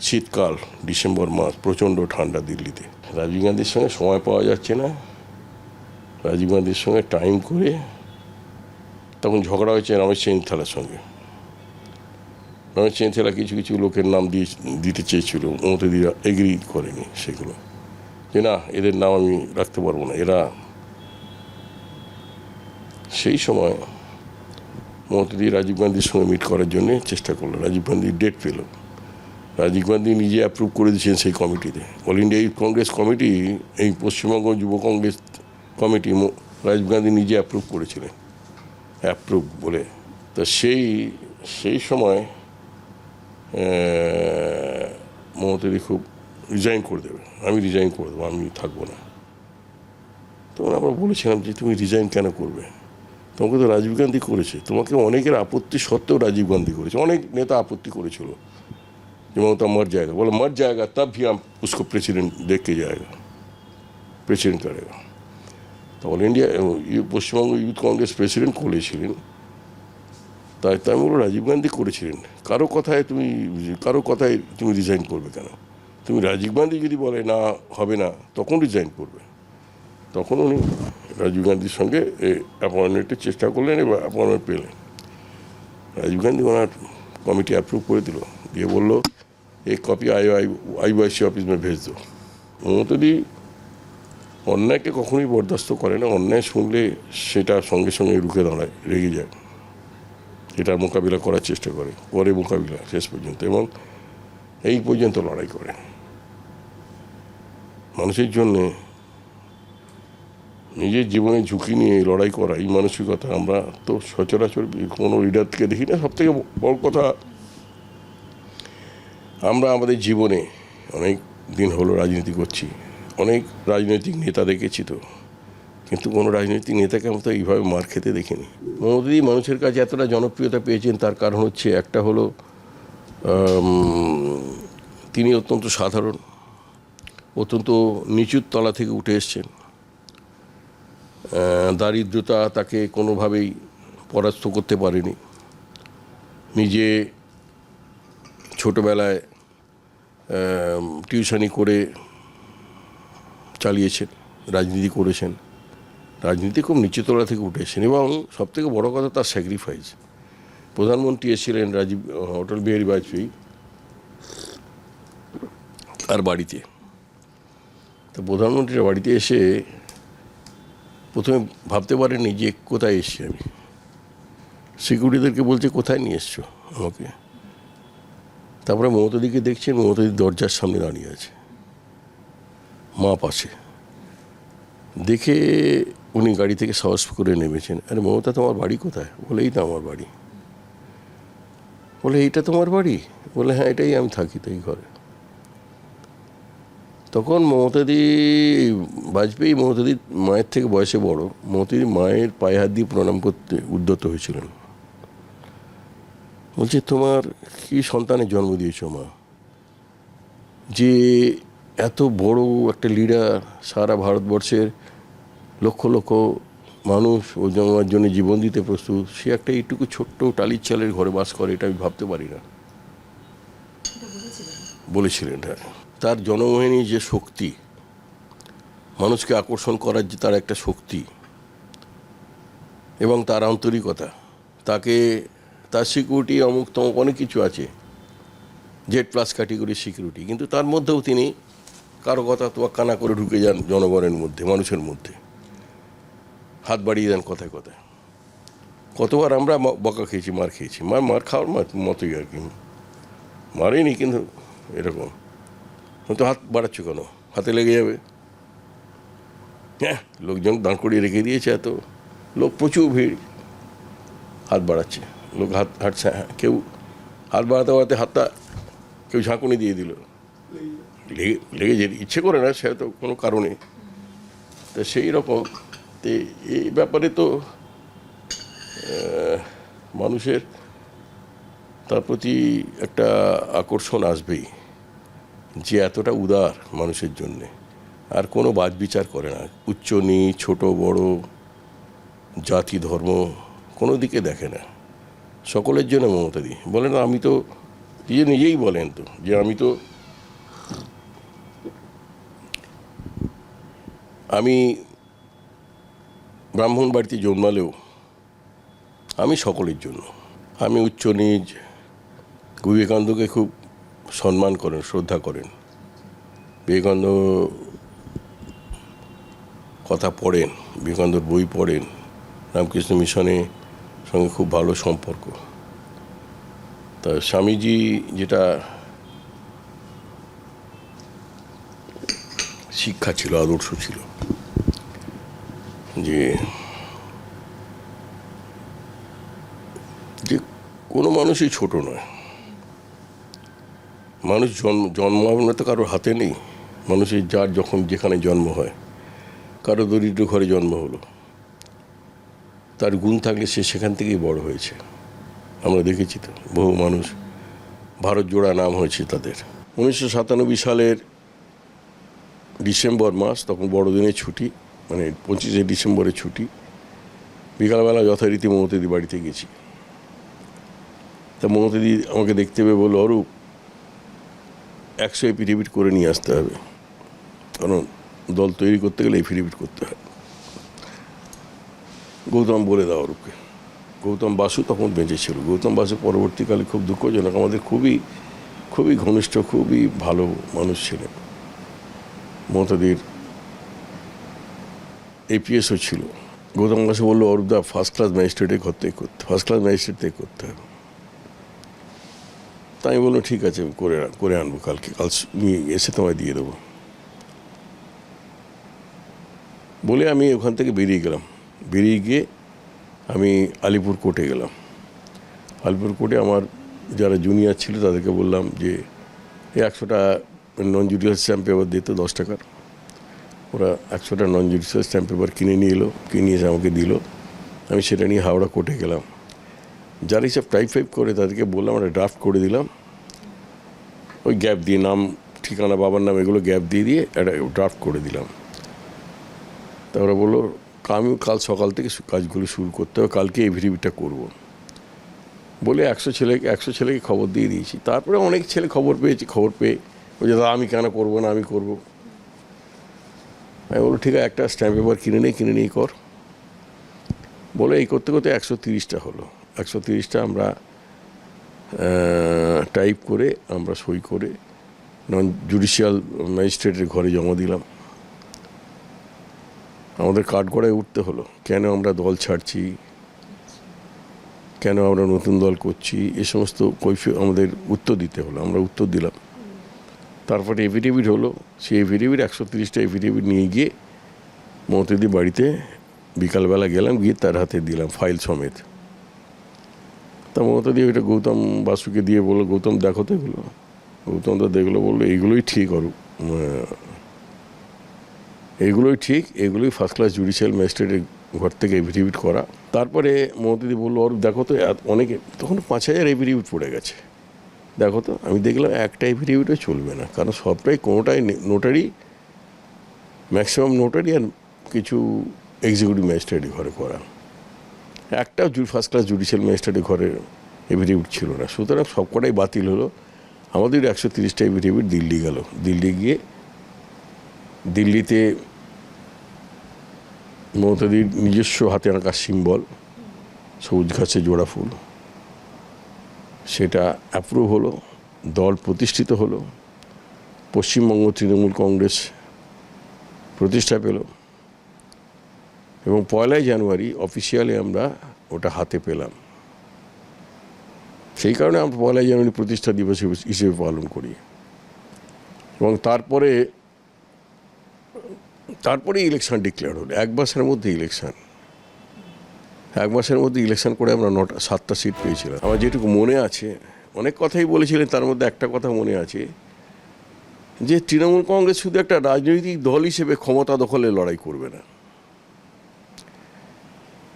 শীতকাল, ডিসেম্বর মাস, প্রচণ্ড ঠান্ডা দিল্লিতে, রাজীব গান্ধীর সঙ্গে সময় পাওয়া যাচ্ছে না, রাজীব গান্ধীর সঙ্গে টাইম করে, তখন ঝগড়া হয়েছে রমেশ চেনিথালার সঙ্গে। রমেশ চেনিথালা কিছু লোকের নাম দিতে চেয়েছিল, মমতাদিরা এগ্রি করেনি সেগুলো, যে না এদের নাম আমি রাখতে পারবো না। এরা সেই সময় মমতাদি রাজীব গান্ধীর সঙ্গে মিট করার জন্য চেষ্টা করলো, রাজীব গান্ধী ডেট পেল, রাজীব গান্ধী নিজে অ্যাপ্রুভ করে দিয়েছেন সেই কমিটিতে। All India youth Congress committee, এই পশ্চিমবঙ্গ যুব কংগ্রেস কমিটি রাজীব গান্ধী নিজে অ্যাপ্রুভ করেছিলেন, অ্যাপ্রুভ বলে। তো সেই সময় মমতাদি খুব রিজাইন করে দেবে, আমি রিজাইন করে দেবো, আমি থাকবো না। তখন আমরা বলেছিলাম যে তুমি রিজাইন কেন করবে, তোমাকে তো রাজীব গান্ধী করেছে, তোমাকে অনেকের আপত্তি সত্ত্বেও রাজীব গান্ধী করেছে, অনেক নেতা আপত্তি করেছিল যে মমতা मर जाएगा, बोला मर जाएगा तब भी हम उसको प्रेसिडेंट देख के जाएगा, প্রেসিডেন্ট करेगा। তো all India Paschimbanga youth Congress president করেছিলেন, তাই আমি বলো রাজীব গান্ধী করেছিলেন, কারো কথায় তুমি রিজাইন করবে কেন? তুমি রাজীব গান্ধী যদি বলে না হবে না, তখন রিজাইন করবে। তখন উনি রাজীব গান্ধীর সঙ্গে অ্যাপয়েন্টমেন্টের চেষ্টা করলেন এবং অ্যাপয়েন্টমেন্ট পেলেন। রাজীব গান্ধী ওনার কমিটি অ্যাপ্রুভ করে দিল, দিয়ে বললো एक कॉपी IYC ऑफिस में भेज दो। মমতাদি অন্যায়কে কখনোই বরদাস্ত করে না, অন্যায় শুনলে সেটা সঙ্গে সঙ্গে রুখে দাঁড়ায়, রেগে যায়, এটার মোকাবিলা করার চেষ্টা করে মোকাবিলা শেষ পর্যন্ত, এবং এই পর্যন্ত লড়াই করে মানুষের জন্যে, নিজের জীবনে ঝুঁকি নিয়ে লড়াই করা, এই মানসিকতা আমরা তো সচরাচর কোনো লিডার থেকে দেখি না। সবথেকে বড় কথা, আমরা আমাদের জীবনে অনেক দিন হলো রাজনীতি করছি, অনেক রাজনৈতিক নেতা দেখেছি তো, কিন্তু কোনো রাজনৈতিক নেতাকে আমরা তো এইভাবে মার খেতে দেখিনি। মমতাদি মানুষের কাছে এতটা জনপ্রিয়তা পেয়েছেন, তার কারণ হচ্ছে একটা হলো তিনি অত্যন্ত সাধারণ, অত্যন্ত নিচুর তলা থেকে উঠে এসছেন, দারিদ্রতা তাকে কোনোভাবেই পরাস্ত করতে পারেনি। নিজে ছোটোবেলায় টিউশনি করে চালিয়েছেন, রাজনীতি করেছেন, রাজনীতি খুব নিচুতলা থেকে উঠেছেন এবং সবথেকে বড় কথা তার স্যাক্রিফাইস। প্রধানমন্ত্রী এসেছিলেন অটল বিহারী বাজপেয়ী তার বাড়িতে। তো প্রধানমন্ত্রীর বাড়িতে এসে প্রথমে ভাবতে পারেনি যে কোথায় এসছি আমি। সিকিউরিটিদেরকে বলছে কোথায় নিয়ে এসছো আমাকে। তারপরে মমতাদিকে দেখছেন, মমতাদি দরজার সামনে দাঁড়িয়ে আছে, মা পাশে। দেখে উনি গাড়ি থেকে সাহস করে নেমেছেন। আরে মমতা, তোমার বাড়ি কোথায়? বলে এই তো আমার বাড়ি। বলে এইটা তোমার বাড়ি? বলে হ্যাঁ, এটাই আমি থাকি তো এই ঘরে। তখন মমতাদি বাজপেয়ী মমতাদির মায়ের থেকে বয়সে বড়, মমতাদি মায়ের পায়ে হাত দিয়ে প্রণাম করতে উদ্যত হয়েছিলেন। বলছে তোমার কি সন্তানের জন্ম দিয়েছ মা, যে এত বড় একটা লিডার, সারা ভারতবর্ষের লক্ষ লক্ষ মানুষ ও জন্মার জন্য জীবন দিতে প্রস্তুত, সে একটা এইটুকু ছোট্ট টালির চালের ঘরে বাস করে, এটা আমি ভাবতে পারি না। বলেছিলেন হ্যাঁ। তার জনমোহিনী যে শক্তি, মানুষকে আকর্ষণ করার যে তার একটা শক্তি এবং তার আন্তরিকতা, তাকে তার সিকিউরিটি অমুক তমুক অনেক কিছু আছে, জেড প্লাস ক্যাটেগরির সিকিউরিটি, কিন্তু তার মধ্যেও তিনি কারো কথা তোয়াক্কা না করে ঢুকে যান জনগণের মধ্যে, মানুষের মধ্যে, হাত বাড়িয়ে দেন কথায় কথায়। কতবার আমরা বকা খেয়েছি, মার খেয়েছি, মার খাওয়ার মতোই আর কি, মারেনি কিন্তু এরকম তো হাত বাড়াচ্ছ কেন, হাতে লেগে যাবে। হ্যাঁ, লোকজন দাঁড় করিয়ে রেখে দিয়েছে, এত লোক, প্রচুর ভিড়, হাত বাড়াচ্ছে লোক, হাত হাঁটছে, হ্যাঁ, কেউ হাত বাড়াতে বাড়াতে হাতটা কেউ ঝাঁকুনি দিয়ে দিল, লেগে যেতে ইচ্ছে করে না, সে তো কোনো কারণে। তো সেই রকম এই ব্যাপারে তো মানুষের তার প্রতি একটা আকর্ষণ আসবেই, যে এতটা উদার মানুষের জন্যে, আর কোনো বাদ বিচার করে না, উচ্চ নীচ, ছোট বড়, জাতি ধর্ম কোনো দিকে দেখে না, সকলের জন্য মমতাদি। বলেন আমি তো, নিজেই বলেন তো যে আমি ব্রাহ্মণ বাড়িতে জন্মালেও আমি সকলের জন্য। আমি উচ্চ নীচ, বিবেকানন্দকে খুব সম্মান করেন, শ্রদ্ধা করেন, বিবেকানন্দ কথা পড়েন, বিবেকানন্দর বই পড়েন, রামকৃষ্ণ মিশনের সঙ্গে খুব ভালো সম্পর্ক। তা স্বামীজি যেটা শিক্ষা ছিল, আদর্শ ছিল, যে কোনো মানুষই ছোট নয়। মানুষ জন্মানো তো কারোর হাতে নেই, মানুষের যার যখন যেখানে জন্ম হয়, কারো দরিদ্র ঘরে জন্ম হলো, তার গুণ থাকলে সে সেখান থেকেই বড় হয়েছে। আমরা দেখেছি তো, বহু মানুষ ভারত জোড়া নাম হয়েছে তাদের। 1997 সালের ডিসেম্বর মাস, তখন বড়দিনের ছুটি, মানে 25শে ডিসেম্বরের ছুটি, বিকালবেলা যথারীতি মমতাদি বাড়িতে গেছি। তা মমতাদি আমাকে দেখতে পেয়ে বলল, অরূপ 100 এফিডেভিট করে নিয়ে আসতে হবে, কারণ দল তৈরি করতে গেলে এফিডেভিট করতে হয়। গৌতম বলে দাও অরূপকে। গৌতম বাসু তখন বেঁচে ছিল। গৌতম বাসু পরবর্তীকালে খুব দুঃখজনক, আমাদের খুবই খুবই ঘনিষ্ঠ, খুবই ভালো মানুষ ছিলেন। মমতাদির এপিএসও ছিল। গৌতম বাসু বললো, অরূপদা ফার্স্ট ক্লাস ম্যাজিস্ট্রেটের ঘর থেকে করতে, ফার্স্ট ক্লাস ম্যাজিস্ট্রেট থেকে করতে হবে। তাই আমি বললাম ঠিক আছে, করে আনবো কালকে, কাল এসে তোমায় দিয়ে দেবো বলে আমি ওখান থেকে বেরিয়ে গেলাম। বেরিয়ে গিয়ে আমি আলিপুর কোর্টে গেলাম। আলিপুর কোর্টে আমার যারা জুনিয়র ছিল তাদেরকে বললাম যে 100টা নন জুডিশিয়াল স্ট্যাম্প পেপার দিত 10 টাকার। ওরা 100টা নন জুডিশিয়াল স্ট্যাম্প পেপার কিনে নিয়ে এলো, কিনে এসে আমাকে দিল। আমি সেটা নিয়ে হাওড়া কোর্টে গেলাম। যারা এইসব টাইপ করে তাদেরকে বললাম, একটা ড্রাফট করে দিলাম, ওই গ্যাপ দিয়ে নাম, ঠিকানা, বাবার নাম এগুলো গ্যাপ দিয়ে একটা ড্রাফট করে দিলাম। তা ওরা বললো আমি কাল সকাল থেকে কাজগুলো শুরু করতে হবে, কালকে এভিডেভিটটা করব বলে 100 ছেলেকে খবর দিয়ে দিয়েছি। তারপরে অনেক ছেলে খবর পেয়ে বলছে দাদা আমি কেন করবো না, আমি করব। আমি বললো ঠিক আছে, একটা স্ট্যাম্প পেপার কিনে নিই কর বলে এই করতে করতে 130টা হলো। 130টা আমরা টাইপ করে আমরা সই করে নন জুডিশিয়াল ম্যাজিস্ট্রেটের ঘরে জমা দিলাম। আমাদের কাঠগড়ায় উঠতে হলো, কেন আমরা দল ছাড়ছি, কেন আমরা নতুন দল করছি, এ সমস্ত আমাদের উত্তর দিতে হলো। আমরা উত্তর দিলাম। তারপরে এফিডেভিট হলো। সেই এফিডেভিট 130টা এফিডেভিট নিয়ে গিয়ে মমতাদির বাড়িতে বিকালবেলা গেলাম, গিয়ে তার হাতে দিলাম ফাইল সমেত। তা মমতাদি ওইটা গৌতম বাসুকে দিয়ে বললো, গৌতম দেখো তো এগুলো। গৌতম তো দেখলো, বললো এইগুলোই ঠিক, এইগুলোই ঠিক, এগুলোই ফার্স্ট ক্লাস জুডিশিয়াল ম্যাজিস্ট্রেটের ঘর থেকে এফিডেভিট করা। তারপরে মমতাদি বললো, অরূপ দেখো তো, অনেকে তখন 5000 এফিডেভিট পড়ে গেছে, দেখো তো। আমি দেখলাম একটা এফিডেভিটও চলবে না, কারণ সবটাই কোনোটাই নোটারি, ম্যাক্সিমাম নোটারি আর কিছু এক্সিকিউটিভ ম্যাজিস্ট্রেটের ঘরে করা। একটাও ফার্স্ট ক্লাস জুডিশিয়াল ম্যাজিস্ট্রেটের ঘরে এফিডেভিট ছিল না। সুতরাং সবকটাই বাতিল হলো। আমাদের 130টা এফিডেভিট দিল্লি গেল। দিল্লি গিয়ে দিল্লিতে মমতাদির নিজস্ব হাতে আঁকা সিম্বল সবুজ ঘাসে জোড়া ফুল, সেটা অ্যাপ্রুভ হলো, দল প্রতিষ্ঠিত হলো, পশ্চিমবঙ্গ তৃণমূল কংগ্রেস প্রতিষ্ঠা পেল এবং 1লা জানুয়ারি অফিসিয়ালি আমরা ওটা হাতে পেলাম। সেই কারণে আমরা 1লা জানুয়ারি প্রতিষ্ঠা দিবস হিসেবে পালন করি। এবং তারপরে ইলেকশন ডিক্লেয়ার হলো। 1 মাসের মধ্যে ইলেকশন করে আমরা 7টা সিট পেয়েছিলাম। আমার যেটুকু মনে আছে, অনেক কথাই বলেছিলেন, তার মধ্যে একটা কথা মনে আছে যে তৃণমূল কংগ্রেস শুধু একটা রাজনৈতিক দল হিসেবে ক্ষমতা দখলে লড়াই করবে না,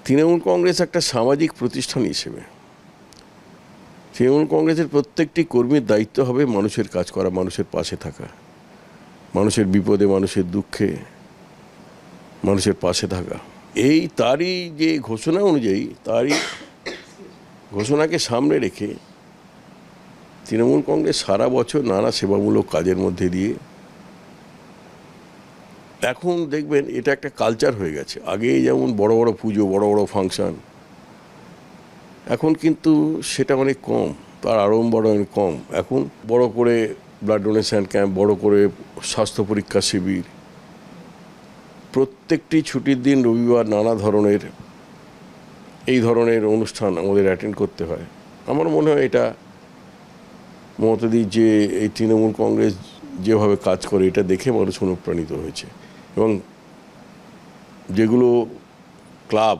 তৃণমূল কংগ্রেস একটা সামাজিক প্রতিষ্ঠান হিসেবে, তৃণমূল কংগ্রেসের প্রত্যেকটি কর্মীর দায়িত্ব হবে মানুষের কাজ করা, মানুষের পাশে থাকা, মানুষের বিপদে মানুষের দুঃখে মানুষের পাশে থাকা। তারই যে ঘোষণা অনুযায়ী, তারই ঘোষণাকে সামনে রেখে তৃণমূল কংগ্রেস সারা বছর নানা সেবামূলক কাজের মধ্যে দিয়ে, এখন দেখবেন এটা একটা কালচার হয়ে গেছে। আগে যেমন বড় বড় পুজো, বড় বড় ফাংশন, এখন কিন্তু সেটা অনেক কম, তার আড়ম্বর অনেক কম। এখন বড় করে ব্লাড ডোনেশন ক্যাম্প, বড় করে স্বাস্থ্য পরীক্ষা শিবির, প্রত্যেকটি ছুটির দিন রবিবার নানা ধরনের এই ধরনের অনুষ্ঠান আমাদের অ্যাটেন্ড করতে হয়। আমার মনে হয় এটা মমতাদির যে এই তৃণমূল কংগ্রেস যেভাবে কাজ করে, এটা দেখে মানুষ অনুপ্রাণিত হয়েছে। এবং যেগুলো ক্লাব,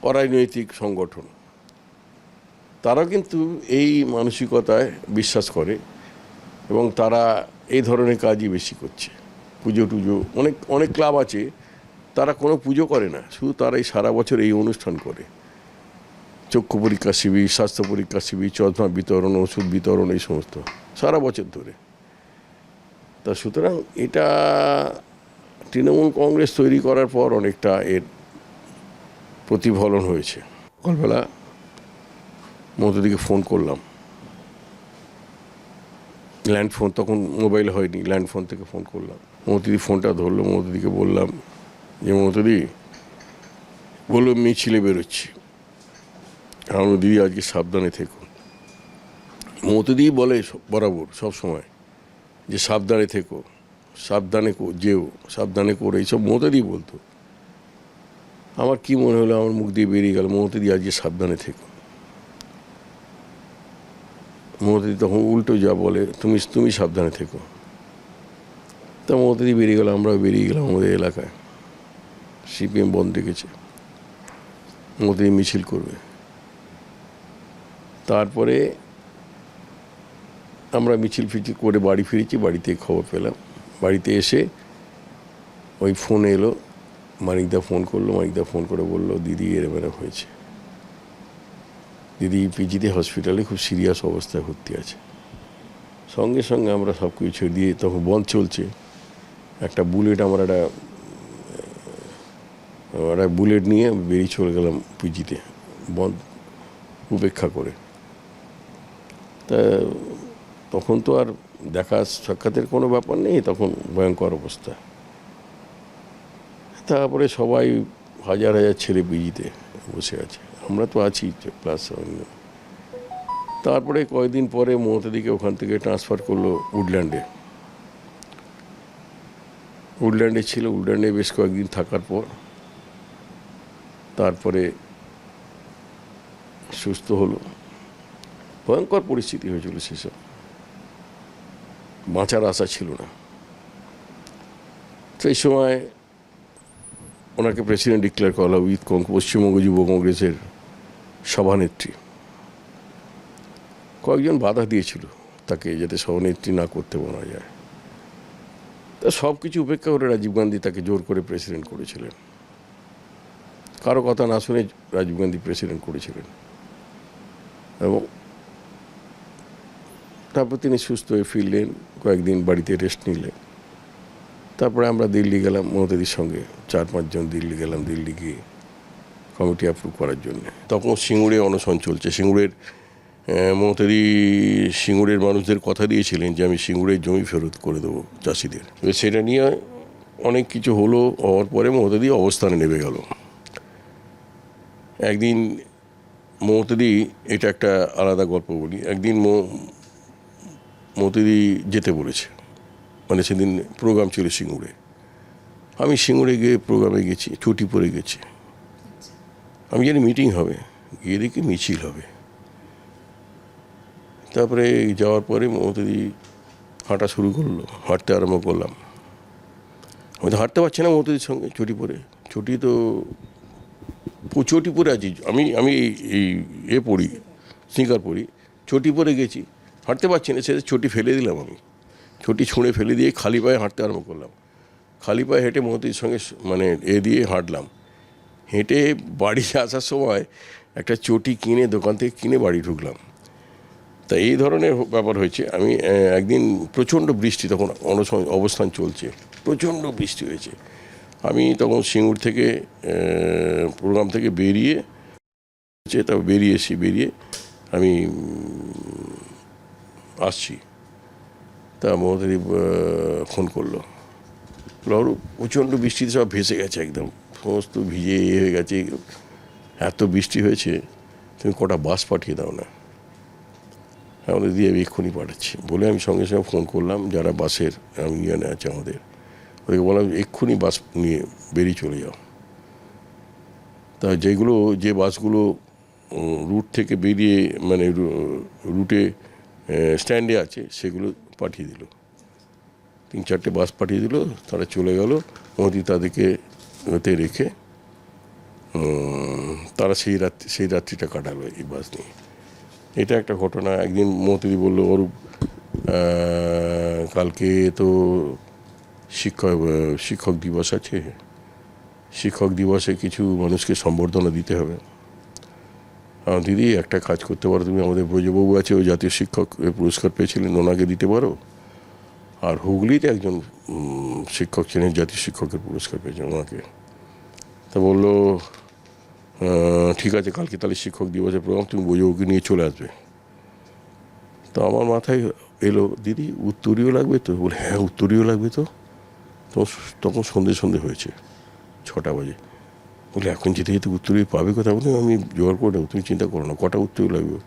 অরাজনৈতিক সংগঠন, তারা কিন্তু এই মানসিকতায় বিশ্বাস করে এবং তারা এই ধরনের কাজই বেশি করছে। পুজো টুজো, অনেক ক্লাব আছে, তারা কোনো পুজো করে না, শুধু তারা এই সারা বছর এই অনুষ্ঠান করে, চক্ষু পরীক্ষা শিবির, স্বাস্থ্য পরীক্ষা শিবির, চশমা বিতরণ, ওষুধ বিতরণ, এই সমস্ত সারা বছর ধরে। তা সুতরাং এটা তৃণমূল কংগ্রেস তৈরি করার পর অনেকটা এর প্রতিফলন হয়েছে। সকালবেলা মমতাদিকে ফোন করলাম, ল্যান্ড ফোন, তখন মোবাইল হয়নি, ল্যান্ড ফোন থেকে ফোন করলাম। মমতাদি ফোনটা ধরলো। মমতাদিকে বললাম যে মমতাদি, বললো মিছিলে বেরোচ্ছি। আমার দিদি আজকে সাবধানে থেকো। মমতাদি বলে বরাবর সব সময় যে সাবধানে থেকো, সাবধানে যেও, সাবধানে করো, এইসব মমতাদি বলতো। আমার কি মনে হলো, আমার মুখ দিয়ে বেরিয়ে গেল মমতাদি আজকে সাবধানে থেকো। মমতাদি তখন উল্টো যা বলে, তুমি সাবধানে থেকো। তা মমতাদি বেরিয়ে গেল, আমরাও বেরিয়ে গেলাম আমাদের এলাকায়। সিপিএম বন্ধ রেখেছে, মমতাদি মিছিল করবে। তারপরে আমরা মিছিল ফিছিল করে বাড়ি ফিরেছি। বাড়িতে খবর পেলাম, বাড়িতে এসে ওই ফোন এলো, মানিকদা ফোন করলো। মানিকদা ফোন করে বললো দিদি এরম হয়েছে, দিদি পিজিতে হসপিটালে খুব সিরিয়াস অবস্থায় ভর্তি আছে। সঙ্গে সঙ্গে আমরা সব কিছু দিয়ে, তখন বন্ধ চলছে, একটা বুলেট, আমার একটা একটা বুলেট নিয়ে বেরিয়ে চলে গেলাম পিজিতে, বন্ধ উপেক্ষা করে। তা তখন তো আর দেখা সাক্ষাতের কোনো ব্যাপার নেই, তখন ভয়ঙ্কর অবস্থা। তারপরে সবাই হাজার হাজার ছেলে পিজিতে বসে আছে, আমরা তো আছি প্লাস। তারপরে কয়েকদিন পরে মমতাদিকে ওখান থেকে ট্রান্সফার করলো উডল্যান্ডে। উডল্যান্ডে ছিল, উডল্যান্ডে বেশ কয়েকদিন থাকার পর তারপরে সুস্থ হলো। ভয়ঙ্কর পরিস্থিতি হয়েছিল সেসব, বাঁচার আশা ছিল না। সেই সময় ওনাকে প্রেসিডেন্ট ডিক্লেয়ার করা হলো উইথ পশ্চিমবঙ্গ যুব কংগ্রেসের সভানেত্রী। কয়েকজন বাধা দিয়েছিল তাকে যাতে সভানেত্রী না করতে বলা যায়। তা সব কিছু উপেক্ষা করে রাজীব গান্ধী তাকে জোর করে প্রেসিডেন্ট করেছিলেন। কারো কথা না শুনে রাজীব গান্ধী প্রেসিডেন্ট করেছিলেন, এবং তারপর তিনি সুস্থ হয়ে ফিরলেন, কয়েকদিন বাড়িতে রেস্ট নিলেন। তারপরে আমরা দিল্লি গেলাম মমতাদির সঙ্গে, 4-5 জন দিল্লি গেলাম, দিল্লি গিয়ে কমিটি অ্যাপ্রুভ করার জন্য। তখন সিঙ্গুরে অনশন চলছে। সিঙ্গুরের মমতাদি সিঙ্গুরের মানুষদের কথা দিয়েছিলেন যে আমি সিঙ্গুরের জমি ফেরত করে দেবো চাষিদের। সেটা নিয়ে অনেক কিছু হলো, হওয়ার পরে মমতাদি অবস্থানে নেমে গেল। একদিন মমতাদি, এটা একটা আলাদা গল্প বলি, একদিন মমতাদি যেতে বলেছে, মানে সেদিন প্রোগ্রাম ছিল সিঙ্গুরে। আমি সিঙ্গুরে গিয়ে প্রোগ্রামে গেছি, ছুটি পরে গেছি। আমি জানি মিটিং হবে, গিয়ে দেখি মিছিল হবে। তারপরে যাওয়ার পরে মমতাদি হাঁটা শুরু করলো, হাঁটতে আরম্ভ করলাম। আমি তো হাঁটতে পারছি না মমতাদির সঙ্গে, ছুটি পরে। ছুটি তো চটি পরে আছি আমি, এই পড়ি, স্নিকার পরি, চটি পরে গেছি, হাঁটতে পারছি না। সে চটি ফেলে দিলাম, আমি চটি ছুঁড়ে ফেলে দিয়ে খালি পায়ে হাঁটতে আরম্ভ করলাম। খালি পায়ে হেঁটে মমতাদির সঙ্গে মানে দিয়ে হাঁটলাম। হেঁটে বাড়ি আসার সময় একটা চটি কিনে, দোকান থেকে কিনে বাড়ি ঢুকলাম। তা এই ধরনের ব্যাপার হয়েছে। আমি একদিন প্রচণ্ড বৃষ্টি, তখন অবস্থান চলছে, প্রচণ্ড বৃষ্টি হয়েছে। আমি তখন সিঙ্গুর থেকে প্রোগ্রাম থেকে বেরিয়ে আমি আসছি। তা মমতাদি ফোন করলো, অরূপ প্রচণ্ড বৃষ্টিতে সব ভেসে গেছে, একদম সমস্ত ভিজে হয়ে গেছে, এত বৃষ্টি হয়েছে, তুমি কটা বাস পাঠিয়ে দাও না। আমাদের দিয়ে আমি এক্ষুনি পাঠাচ্ছি বলে আমি সঙ্গে সঙ্গে ফোন করলাম যারা বাসের ইউনিয়নে আছে আমাদের, ওদেরকে বললাম এক্ষুনি বাস নিয়ে বেরিয়ে চলে যাও। তা যে বাসগুলো রুট থেকে বেরিয়ে মানে রুটে স্ট্যান্ডে আছে সেগুলো পাঠিয়ে দিল, 3-4টে বাস পাঠিয়ে দিল। তারা চলে গেল, মোদি তাদেরকে ওতে রেখে তারা সেই রাত্রিটা কাটালো এই বাস নিয়ে। এটা একটা ঘটনা। একদিন মমতাদি বললো, অরূপ কালকে তো শিক্ষক দিবস আছে, শিক্ষক দিবসে কিছু মানুষকে সম্বর্ধনা দিতে হবে। দিদি একটা কাজ করতে পারো, তুমি আমাদের ব্রজবাবু আছে, ওই জাতীয় শিক্ষক পুরস্কার পেয়েছিলেন, ওনাকে দিতে পারো। আর হুগলিতে একজন শিক্ষক ছিলেন, জাতীয় শিক্ষকের পুরস্কার পেয়েছেন, ওনাকে। তা বললো ঠিক আছে, কালকে তাহলে শিক্ষক দিবসের প্রোগ্রাম, তুমি ব্রজবাবুকে নিয়ে চলে আসবে। তো আমার মাথায় এলো, দিদি উত্তরীয় লাগবে তো? বলে হ্যাঁ উত্তরীয় লাগবে তো। তখন সন্ধে হয়েছে, 6টা বাজে। বলে এখন যেতে যেতে উত্তরীয় পাবে কোথাও? বলে আমি জোগাড় করে নেবো, তুমি চিন্তা করো না। কটা উত্তরীয় লাগবে?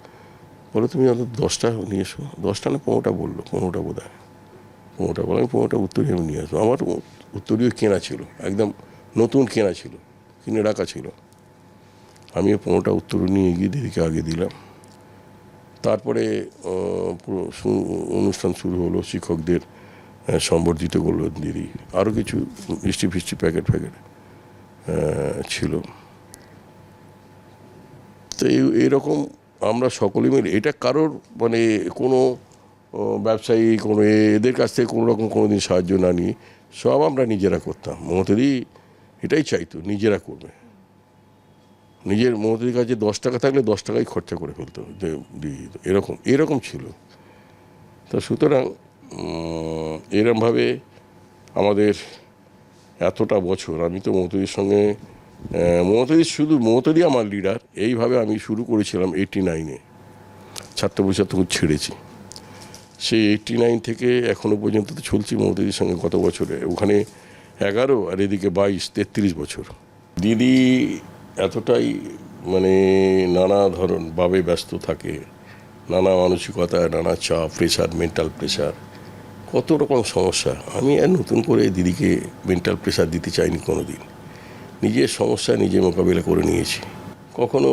বলো তুমি 10টা নিয়ে এসো। 10টা না 15টা বললো, 15টা বোধ হয়, 15টা বলো। আমি 15টা উত্তরীয় আমি নিয়ে আসবো। আমার উত্তরীয় কেনা ছিল, একদম নতুন কেনা ছিল, কিনে রাখা ছিল। আমি 15টা উত্তরীয় নিয়ে গিয়ে দিদিকে আগে দিলাম। তারপরে অনুষ্ঠান শুরু হলো, শিক্ষকদের সম্বর্ধিত করলো দিদি। আরও কিছু মিষ্টি ফিষ্টি প্যাকেট ছিল। তো এইরকম আমরা সকলে মিলে, এটা কারোর মানে কোনো ব্যবসায়ী কোনো এদের কাছ থেকে কোনো রকম কোনো দিন সাহায্য না নিয়ে সব আমরা নিজেরা করতাম। মমতাদি এটাই চাইতো, নিজেরা করবে। মমতাদির কাছে 10 টাকা থাকলে 10 টাকাই খরচা করে ফেলতো, এরকম ছিল। তা সুতরাং এরমভাবে আমাদের এতটা বছর, আমি তো মমতাদির সঙ্গে মমতাদি শুধু মমতাদি আমার লিডার, এইভাবে আমি শুরু করেছিলাম 89-এ, ছাত্র পরিষদ তখন ছেড়েছি। সেই 89 থেকে এখনো পর্যন্ত তো চলছি মমতাদির সঙ্গে। কত বছরে ওখানে 11 আর এদিকে 22, 33 বছর। দিদি এতটাই মানে নানা ধরন ভাবে ব্যস্ত থাকে, নানা মানসিকতায়, নানা চাপ, প্রেশার, মেন্টাল প্রেশার, কত রকম সমস্যা। আমি আর নতুন করে দিদিকে মেন্টাল প্রেশার দিতে চাইনি কোনো দিন। নিজের সমস্যা নিজে মোকাবিলা করে নিয়েছি। কখনো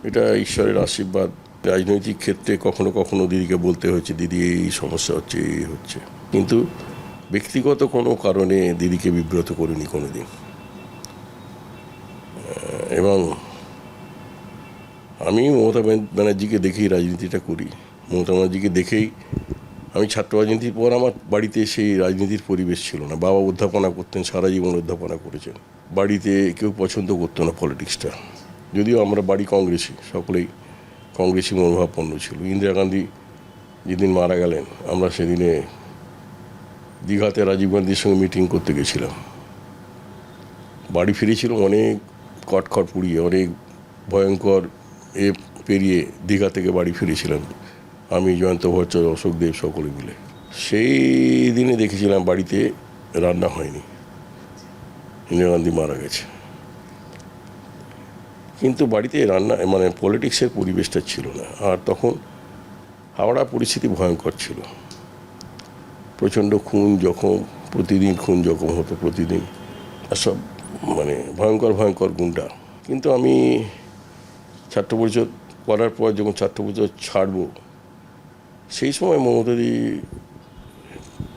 এটা ঈশ্বরের আশীর্বাদ। রাজনৈতিক ক্ষেত্রে কখনো কখনো দিদিকে বলতে হয়েছে, দিদি এই সমস্যা হচ্ছে, এই হচ্ছে, কিন্তু ব্যক্তিগত কোনো কারণে দিদিকে বিব্রত করিনি কোনো দিন। এবং আমি মমতা ব্যানার্জিকে দেখেই রাজনীতিটা করি। মমতা ব্যানার্জিকে দেখেই আমি ছাত্র রাজনীতির পর আমার বাড়িতে সেই রাজনীতির পরিবেশ ছিল না। বাবা অধ্যাপনা করতেন, সারা জীবন অধ্যাপনা করেছেন। বাড়িতে কেউ পছন্দ করতো না পলিটিক্সটা, যদিও আমরা বাড়ি কংগ্রেসি, সকলেই কংগ্রেসি মনোভাবাপন্ন ছিল। ইন্দিরা গান্ধী যেদিন মারা গেলেন, আমরা সেদিনে দীঘাতে রাজীব গান্ধীর সঙ্গে মিটিং করতে গেছিলাম। বাড়ি ফিরেছিলাম অনেক কটখট পুড়িয়ে, অনেক ভয়ঙ্কর পেরিয়ে দীঘা থেকে বাড়ি ফিরেছিলাম আমি, জয়ন্ত ভট্টাচার্য, অশোকদেব, সকলে মিলে। সেই দিনে দেখেছিলাম বাড়িতে রান্না হয়নি, ইন্দিরা গান্ধী মারা গেছে। কিন্তু বাড়িতে রান্না মানে পলিটিক্সের পরিবেশটা ছিল না। আর তখন হাওড়া পরিস্থিতি ভয়ঙ্কর ছিল, প্রচণ্ড খুন জখম, প্রতিদিন খুন জখম হতো প্রতিদিন, আর সব মানে ভয়ঙ্কর ভয়ঙ্কর গুন্ডা। কিন্তু আমি ছাত্র পরিষদ করার পর যখন ছাত্র পরিষদ ছাড়বো, সেই সময় মমতাদি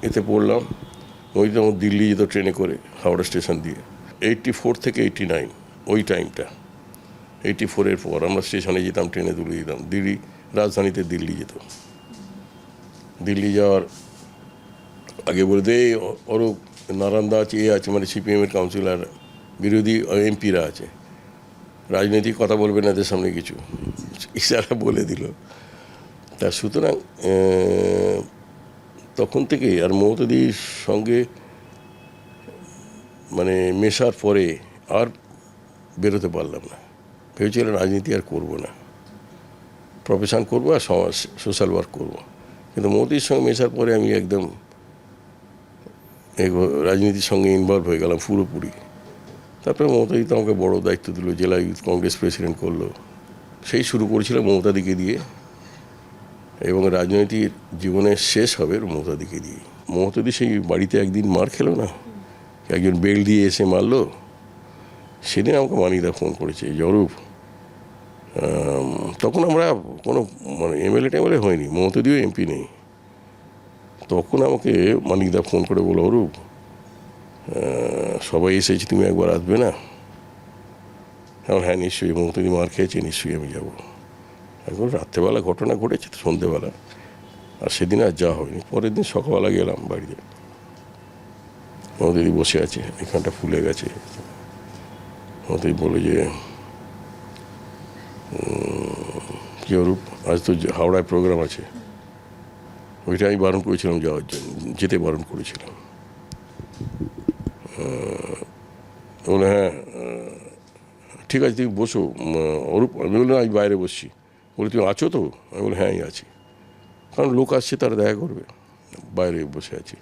এতে পড়লাম। মমতাদি তখন দিল্লি যেত ট্রেনে করে হাওড়া স্টেশন দিয়ে। 84 থেকে 89 ওই টাইমটা, 84-এর পর আমরা স্টেশনে যেতাম, ট্রেনে তুলে যেতাম। দিল্লি রাজধানীতে দিল্লি যেত। দিল্লি যাওয়ার আগে বলে দে অরূপ, নারায়ণদা আছে, এ আছে, মানে সিপিএমের কাউন্সিলর, বিরোধী এমপিরা আছে, রাজনৈতিক কথা বলবে না এদের সামনে কিছু, ইশারা বলে দিল। তা সুতরাং তখন থেকে আর মমতাদির সঙ্গে মানে মেশার পরে আর বেরোতে পারলাম না। ভেবেছিলাম রাজনীতি আর করবো না, প্রফেশন করবো আর সমাজ সোশ্যাল ওয়ার্ক করবো। কিন্তু মোদির সঙ্গে মেশার পরে আমি একদম রাজনীতির সঙ্গে ইনভলভ হয়ে গেলাম পুরোপুরি। তারপরে মমতাদি তো আমাকে বড়ো দায়িত্ব দিল, জেলা ইউথ কংগ্রেস প্রেসিডেন্ট করলো। সেই শুরু করেছিলাম মমতাদিকে দিয়ে, এবং রাজনৈতিক জীবনের শেষ হবে মমতাদিকে দিয়ে। মমতাদি সেই বাড়িতে একদিন মার খেলো না, একজন বেল দিয়ে এসে মারলো। সেদিন আমাকে মানিদা ফোন করেছে, অরূপ, তখন আমরা কোনো মানে এমএলএ টেমএলএ হয়নি, মমতাদিও এমপি নেই। তখন আমাকে মানিকদা ফোন করে বলো, অরূপ সবাই এসেছি, তুমি একবার আসবে না? এখন হ্যাঁ নিশ্চয়ই, মমতাদি মার খেয়েছে, নিশ্চয়ই আমি যাবো। এখন রাত্রেবেলা ঘটনা ঘটেছে তো, সন্ধ্যেবেলা, আর সেদিন আর যাওয়া হয়নি। পরের দিন সকালবেলা গেলাম বাড়িতে, মমতাদি বসে আছে, এখানটা ফুলে গেছে। মমতাদি বলে যে কি অরূপ, আজ তো হাওড়ায় প্রোগ্রাম আছে, ওইটা আমি বারণ করেছিলাম যাওয়ার জন্য, যেতে বারণ করেছিলাম। বলে হ্যাঁ ঠিক আছে তুমি বসো অরূপ। আমি বললাম আমি বাইরে বসছি। বলে তুমি আছো তো? আমি বলি হ্যাঁ আছি, কারণ লোক আসছে, তারা দেখা করবে, বাইরে বসে আছি।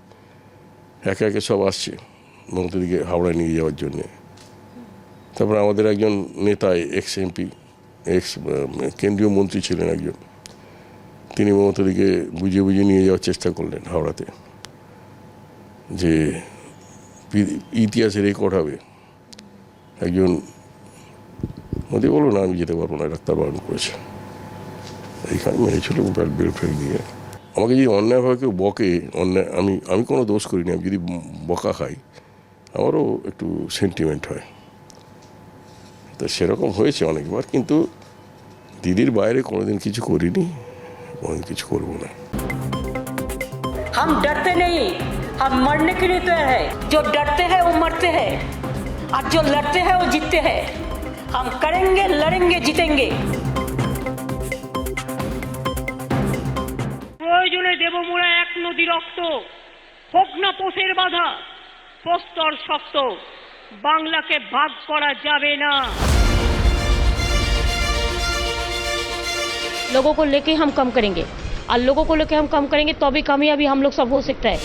একে একে সব আসছে মমতাদিকে হাওড়ায় নিয়ে যাওয়ার জন্যে। তারপর আমাদের একজন নেতা, এক্স এমপি, এক্স কেন্দ্রীয় মন্ত্রী ছিলেন একজন, তিনি মমতাদিকে বুঝিয়ে বুঝিয়ে নিয়ে যাওয়ার চেষ্টা করলেন হাওড়াতে, যে ইতিহাসে রেকর্ড হবে। একজন মোদি বললো না আমি যেতে পারবো না, ডাক্তার বারণ করেছে। এইখানে মেরেছিল বেল ফেল দিয়ে। আমাকে যদি অন্যায়ভাবে কেউ বকে, অন্যায় আমি কোনো দোষ করিনি, আমি যদি বকা খাই আমারও একটু সেন্টিমেন্ট হয়। তো সেরকম হয়েছে অনেকবার, কিন্তু দিদির বাইরে কোনোদিন কিছু করিনি, কোনোদিন কিছু করবো না। हम डरते नहीं, हम मरने के लिए तैयार है। जो डरते हैं वो मरते हैं, और जो लड़ते हैं वो जीतते हैं। हम करेंगे, लड़ेंगे, जीतेंगे। প্রয়োজনে দেব মোরা এক নদী রক্ত, হোক না পোষের বাধা, প্রস্তর শক্ত। বাংলাকে ভাগ করা যাবে না। लोगों को लेके हम कम करेंगे और लोगों को लेके हम कम करेंगे तो भी कामयाबी हम लोग सब हो सकता है।